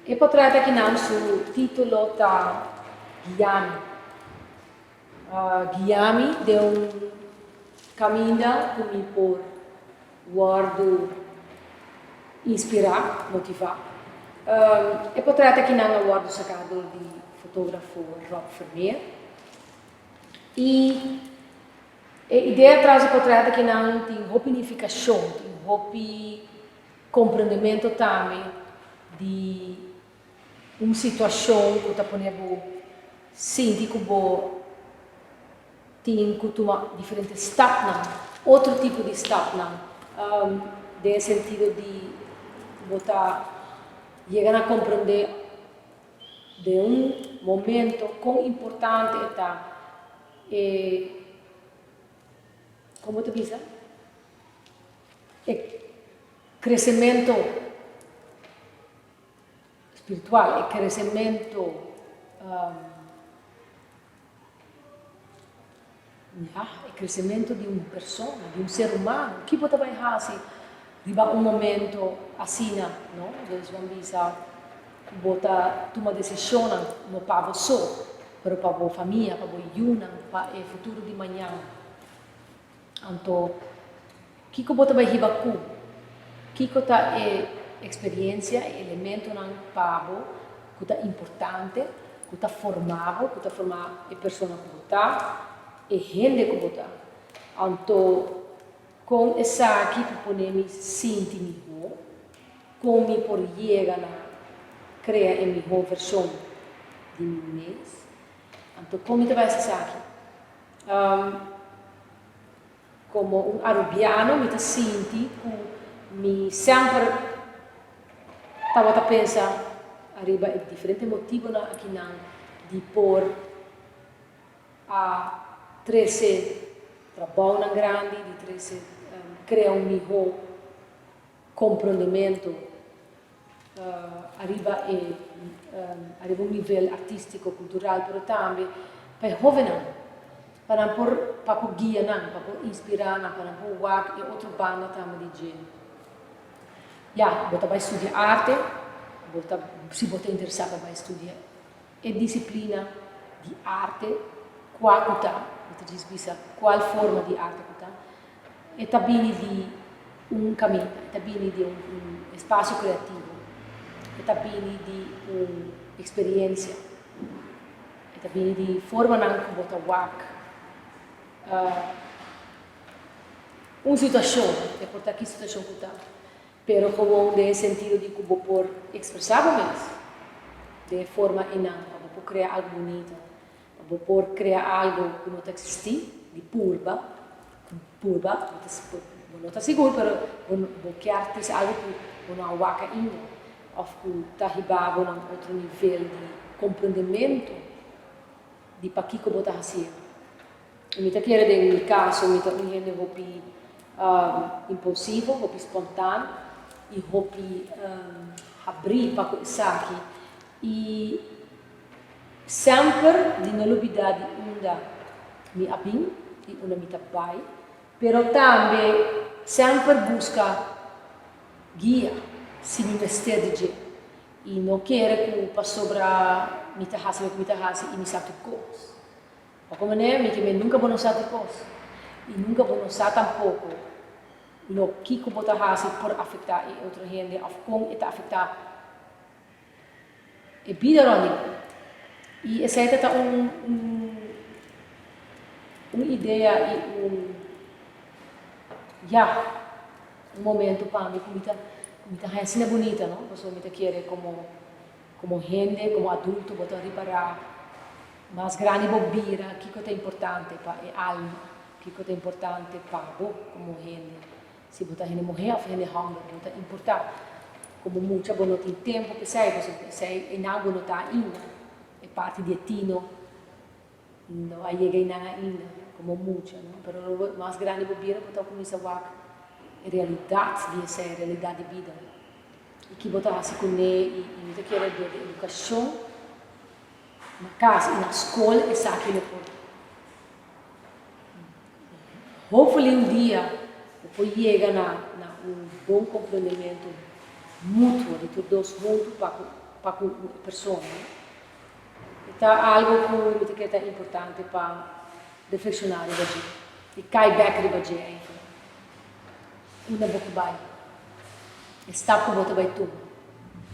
E potrete que não su título tá Guiami. Guiami de caminho comigo por guardo inspirar, motivar. E potrete que não guardo sacado de fotógrafo Rob Vermeer. E a ideia traz potrete que não tem unificação, tem compreendimento também de uma situação que está ponendo senti que tem que tomar diferentes steps, outro tipo de step, de sentido de botar chegar a compreender de momento quão importante está como te diz? Crescimento espiritual, crescimento crescimento de uma pessoa, de um ser humano. Que você vai fazer? Arriba um momento assim, não? Deus vai dizer, você toma decisão não para você, mas para a família, para a Yuna, para o futuro de amanhã. Então, que você vai arriba com? Que está experiência, elemento para que é importante, que está formado, que está formado a pessoa que está, e gente que está. Então, com essa aqui, podemos sentir melhor, como por chegar a criar a melhor versão de mim mesmo. Então, como vai ser aqui? Como arubiano, me senti que me sempre estava a pensar arriba de diferentes motivos aqui de por a 13 trabalho grande, de 13 criar um melhor compreendimento arriba um nível artístico, cultural, mas também para jovens, para guiar, para inspirar, para guardar e outra banda também de gente. Você vai estudar arte, se você interessado vai estudar a disciplina de arte, qual está, você diz qual forma de arte está, e também de um caminho, também de um espaço criativo, e também de uma experiência, e também de forma que você guarda. Uma situação, é portar aqui situação que está, pero como no sentido de que vou por expressar mesmo, de forma inata, vou criar algo bonito, vou por criar algo que não existe, de purba, não está seguro, mas vou criar algo que não waka ainda, ou que está arribado a outro nível de compreendimento de para que vou estar fazendo. Mi quero de mi caso, mi gente hopi impulsivo, hopi espontâneo e hopi abrir para começar aqui. E sempre de não olvidar de onde me abim e onde me tabai, pero também sempre busca guia se me vestir de jeito. E não quero que para sobrar me tahase e me sabe coisas. Como me nunca vou usar coisas e nunca vou usar tampouco o que você faz por afetar a outra gente ou como está afetar a vida rondinha. E essa é uma ideia e um momento para mim que é assim bonita, não? Você me quer como gente, como adulto, botar reparar mas grande bobira, que é importante para a alma, que é importante para você como gente. Se você a gente morrer, a gente hunger, é importante. Como muita você não tem tempo, que sei, e não você está ainda, é parte de tino, não vai chegar ainda, como muita, não? Mas grande bobira, você começa a ver a realidade de essa realidade de vida. E que você faz com ele, e você quer de educação, na casa e na escola é aqui no ponto. Hopefully dia depois chega na um bom compreendimento mútuo de todos juntos para para pessoas. Então, algo que é importante para reflexionar hoje. E cai back hoje. Uma boca vai. Está com você vai tu.